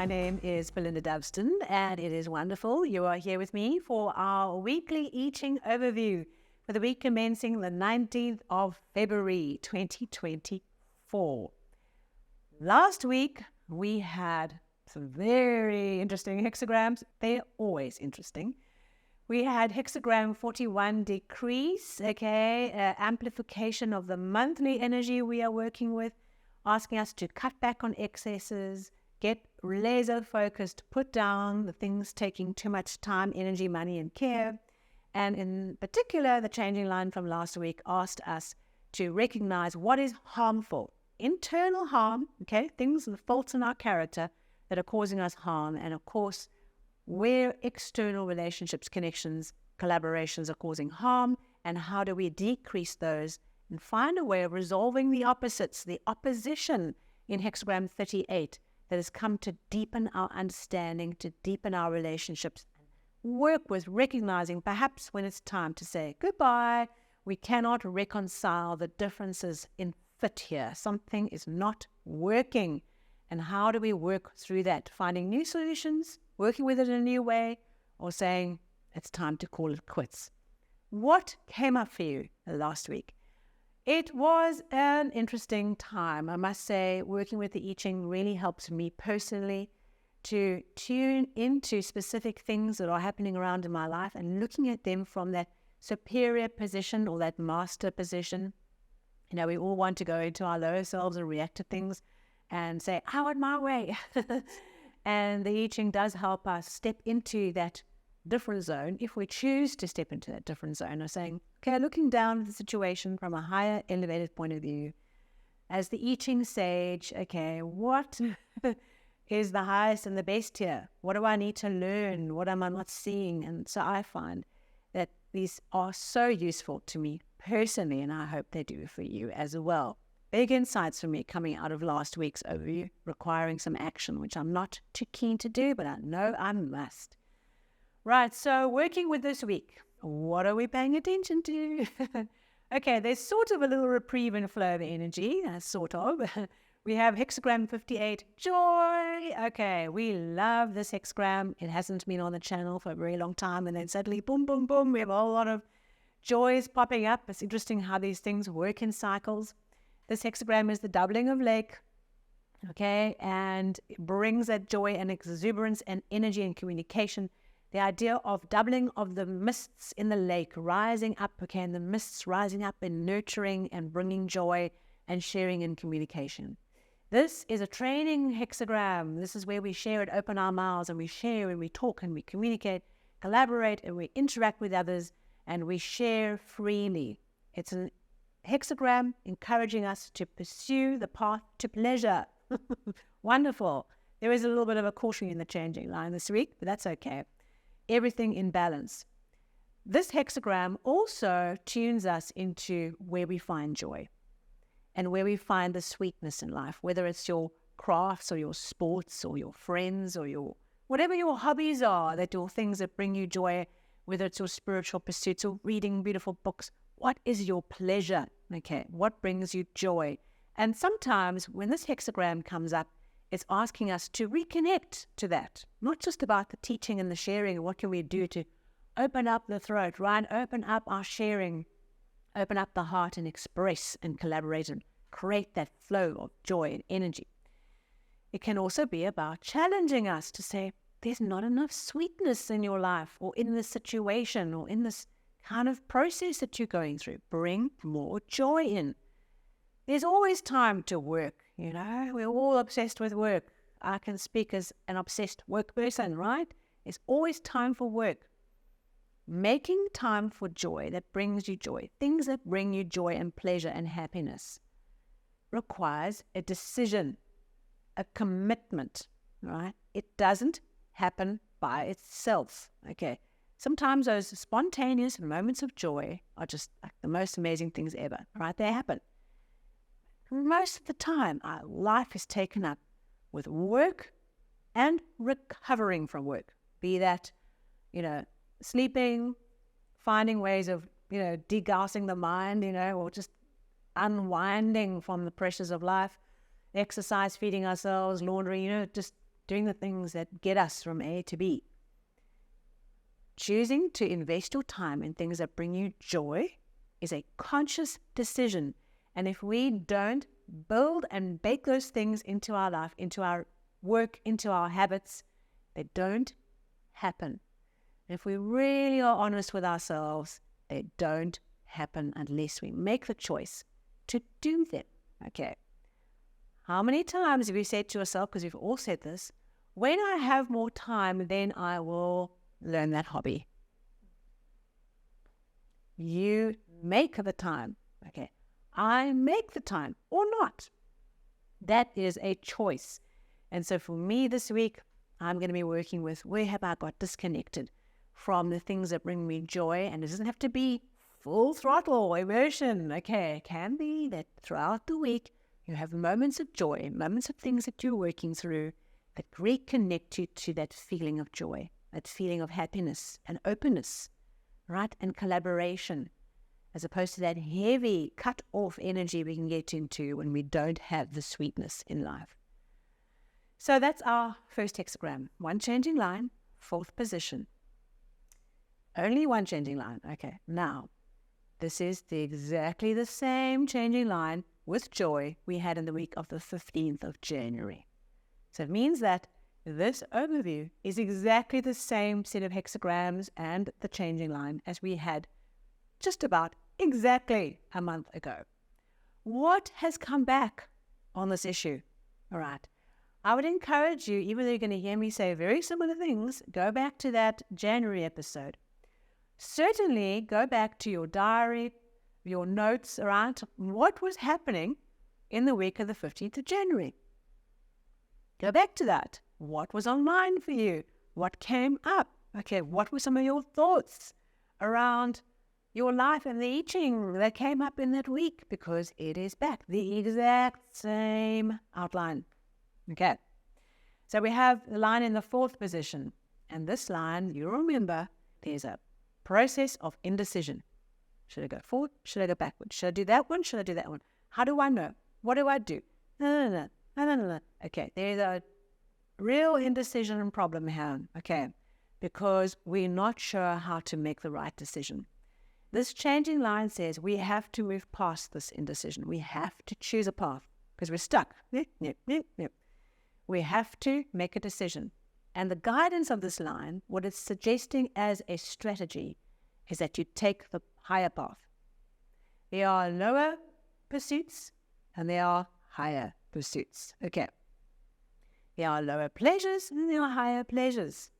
My name is Belinda Dubston, and it is wonderful you are here with me for our weekly I Ching overview for the week commencing the 19th of February 2024. Last week, we had some very interesting hexagrams. They're always interesting. We had hexagram 41, decrease, amplification of the monthly energy we are working with, asking us to cut back on excesses, get laser focused, put down the things taking too much time, energy, money, and care. And in particular, the changing line from last week asked us to recognize what is harmful, internal harm, things, the faults in our character that are causing us harm, and of course, where external relationships, connections, collaborations are causing harm, and how do we decrease those and find a way of resolving the opposites, the opposition in hexagram 38 that has come to deepen our understanding, to deepen our relationships, work with recognizing perhaps when it's time to say goodbye. We cannot reconcile the differences in fit here. Something is not working. And how do we work through that? Finding new solutions, working with it in a new way, or saying it's time to call it quits. What came up for you last week? It was an interesting time. I must say, working with the I Ching really helps me personally to tune into specific things that are happening around in my life and looking at them from that superior position or that master position. You know, we all want to go into our lower selves and react to things and say, I want my way. And the I Ching does help us step into that different zone if we choose to step into that different zone of saying, okay, looking down at the situation from a higher elevated point of view. As the I Ching sage, okay, what is the highest and the best here? What do I need to learn? What am I not seeing? And so I find that these are so useful to me personally, and I hope they do for you as well. Big insights for me coming out of last week's overview, requiring some action, which I'm not too keen to do, but I know I must. Right, so working with this week, what are we paying attention to? Okay, there's sort of a little reprieve and flow of energy, sort of. We have hexagram 58, joy. Okay, we love this hexagram. It hasn't been on the channel for a very long time, and then suddenly, boom, boom, boom, we have a whole lot of joys popping up. It's interesting how these things work in cycles. This hexagram is the doubling of lake, okay, and it brings that joy and exuberance and energy and communication. The idea of doubling of the mists in the lake, rising up, okay, and the mists rising up and nurturing and bringing joy and sharing and communication. This is a training hexagram. This is where we share and open our mouths, and we share and we talk and we communicate, collaborate, and we interact with others, and we share freely. It's an hexagram encouraging us to pursue the path to pleasure. Wonderful. There is a little bit of a caution in the changing line this week, but that's okay. Everything in balance. This hexagram also tunes us into where we find joy and where we find the sweetness in life, whether it's your crafts or your sports or your friends or your whatever your hobbies are, that your things that bring you joy, whether it's your spiritual pursuits or reading beautiful books. What is your pleasure? Okay, what brings you joy? And sometimes when this hexagram comes up, it's asking us to reconnect to that, not just about the teaching and the sharing, and what can we do to open up the throat, right? Open up our sharing, open up the heart and express and collaborate and create that flow of joy and energy. It can also be about challenging us to say, there's not enough sweetness in your life or in this situation or in this kind of process that you're going through. Bring more joy in. There's always time to work, you know. We're all obsessed with work. I can speak as an obsessed work person, right? There's always time for work. Making time for joy that brings you joy, things that bring you joy and pleasure and happiness, requires a decision, a commitment, right? It doesn't happen by itself, okay? Sometimes those spontaneous moments of joy are just like the most amazing things ever, right? They happen. Most of the time, our life is taken up with work and recovering from work. Be that, sleeping, finding ways of, degassing the mind, or just unwinding from the pressures of life, exercise, feeding ourselves, laundry, just doing the things that get us from A to B. Choosing to invest your time in things that bring you joy is a conscious decision. And if we don't build and bake those things into our life, into our work, into our habits, they don't happen. And if we really are honest with ourselves, they don't happen unless we make the choice to do them. Okay. How many times have you said to yourself, because we've all said this, when I have more time, then I will learn that hobby. You make the time. Okay. I make the time or not. That is a choice. And so for me this week, I'm going to be working with where have I got disconnected from the things that bring me joy. And it doesn't have to be full throttle immersion. Okay. It can be that throughout the week, you have moments of joy, moments of things that you're working through that reconnect you to that feeling of joy, that feeling of happiness and openness, right? And collaboration, as opposed to that heavy cut-off energy we can get into when we don't have the sweetness in life. So that's our first hexagram. One changing line, fourth position. Only one changing line. Okay, now, this is exactly the same changing line with joy we had in the week of the 15th of January. So it means that this overview is exactly the same set of hexagrams and the changing line as we had just about exactly a month ago. What has come back on this issue? All right. I would encourage you, even though you're going to hear me say very similar things, go back to that January episode. Certainly go back to your diary, your notes around what was happening in the week of the 15th of January. Go back to that. What was online for you? What came up? Okay, what were some of your thoughts around your life and the I Ching that came up in that week? Because it is back. The exact same outline. Okay. So we have the line in the fourth position. And this line, you remember, there's a process of indecision. Should I go forward? Should I go backward? Should I do that one? Should I do that one? How do I know? What do I do? No. Okay, there's a real indecision problem here. Okay, because we're not sure how to make the right decision. This changing line says we have to move past this indecision. We have to choose a path because we're stuck. We have to make a decision. And the guidance of this line, what it's suggesting as a strategy, is that you take the higher path. There are lower pursuits and there are higher pursuits. Okay. There are lower pleasures and there are higher pleasures.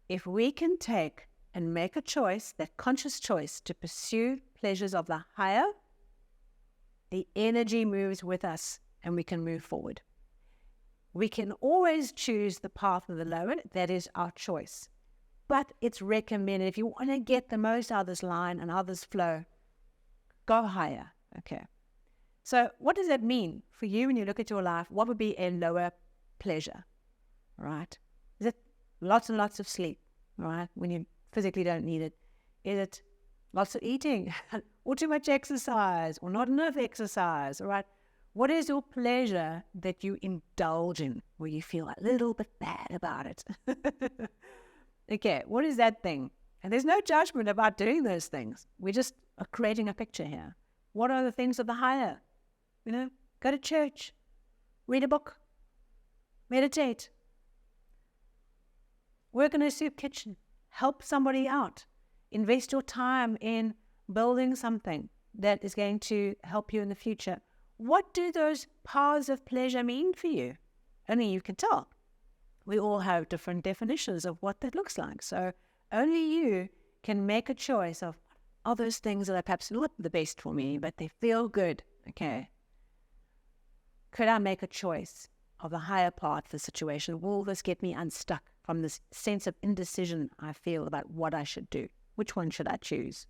If we can take and make a choice, that conscious choice to pursue pleasures of the higher, the energy moves with us and we can move forward. We can always choose the path of the lower. That is our choice. But it's recommended, if you want to get the most out of this line and out of this flow, go higher. Okay. So what does that mean for you when you look at your life? What would be a lower pleasure? Right? Is it lots and lots of sleep? Right? When you physically don't need it. Is it lots of eating? Or too much exercise? Or not enough exercise? All right? What is your pleasure that you indulge in where you feel a little bit bad about it? Okay, what is that thing? And there's no judgment about doing those things. We just are creating a picture here. What are the things of the higher? Go to church, read a book, meditate, work in a soup kitchen, help somebody out, invest your time in building something that is going to help you in the future. What do those paths of pleasure mean for you? Only you can tell. We all have different definitions of what that looks like. So only you can make a choice of, are those things that are perhaps not the best for me, but they feel good? Okay. Could I make a choice of the higher part of the situation? Will this get me unstuck from this sense of indecision I feel about what I should do? Which one should I choose?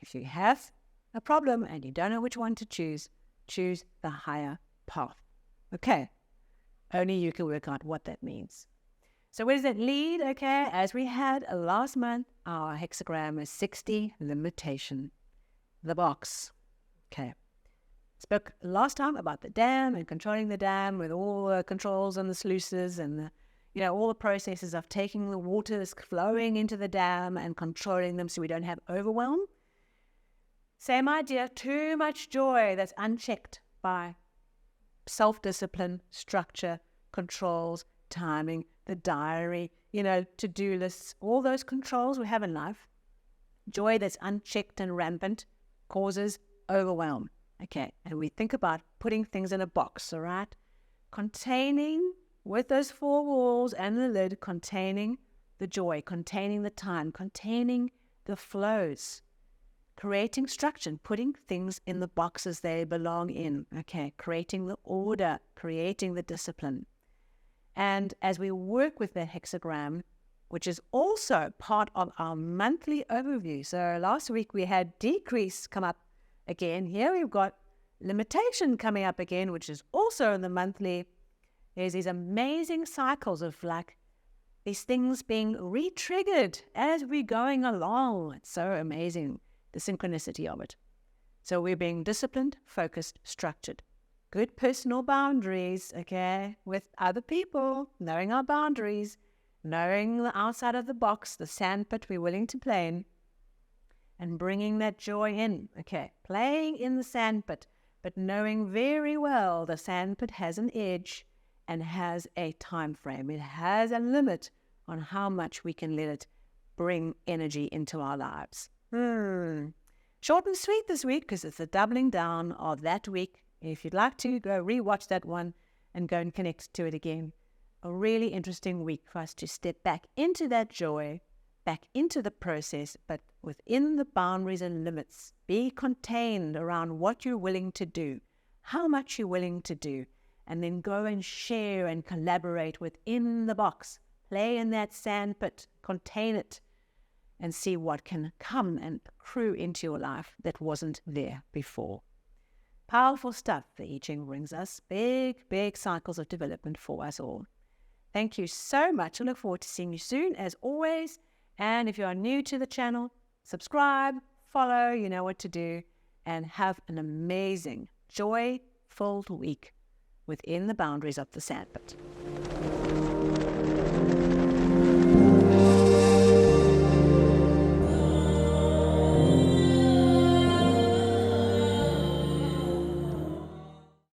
If you have a problem and you don't know which one to choose the higher path. Okay. Only you can work out what that means. So where does that lead? Okay, as we had last month, our hexagram is 60, limitation, the box. Okay, Spoke last time about the dam and controlling the dam with all the controls and the sluices and all the processes of taking the waters flowing into the dam and controlling them so we don't have overwhelm. Same idea, too much joy that's unchecked by self-discipline, structure, controls, timing, the diary, to-do lists, all those controls we have in life. Joy that's unchecked and rampant causes overwhelm. Okay, and we think about putting things in a box, all right? Containing, with those four walls and the lid, containing the joy, containing the time, containing the flows, creating structure, putting things in the boxes they belong in. Okay, creating the order, creating the discipline. And as we work with the hexagram, which is also part of our monthly overview. So last week we had decrease come up again. Here we've got limitation coming up again, which is also in the monthly. There's these amazing cycles of these things being re-triggered as we're going along. It's so amazing, the synchronicity of it. So we're being disciplined, focused, structured. Good personal boundaries, okay, with other people, knowing our boundaries, knowing the outside of the box, the sandpit we're willing to play in, and bringing that joy in, okay, playing in the sandpit, but knowing very well the sandpit has an edge and has a time frame. It has a limit on how much we can let it bring energy into our lives. Short and sweet this week because it's the doubling down of that week. If you'd like to, go rewatch that one and go and connect to it again. A really interesting week for us to step back into that joy, back into the process, but within the boundaries and limits. Be contained around what you're willing to do, how much you're willing to do, and then go and share and collaborate within the box. Play in that sandpit, contain it, and see what can come and accrue into your life that wasn't there before. Powerful stuff the I Ching brings us. Big, big cycles of development for us all. Thank you so much. I look forward to seeing you soon, as always. And if you are new to the channel, subscribe, follow, you know what to do, and have an amazing, joy-filled week within the boundaries of the sandpit.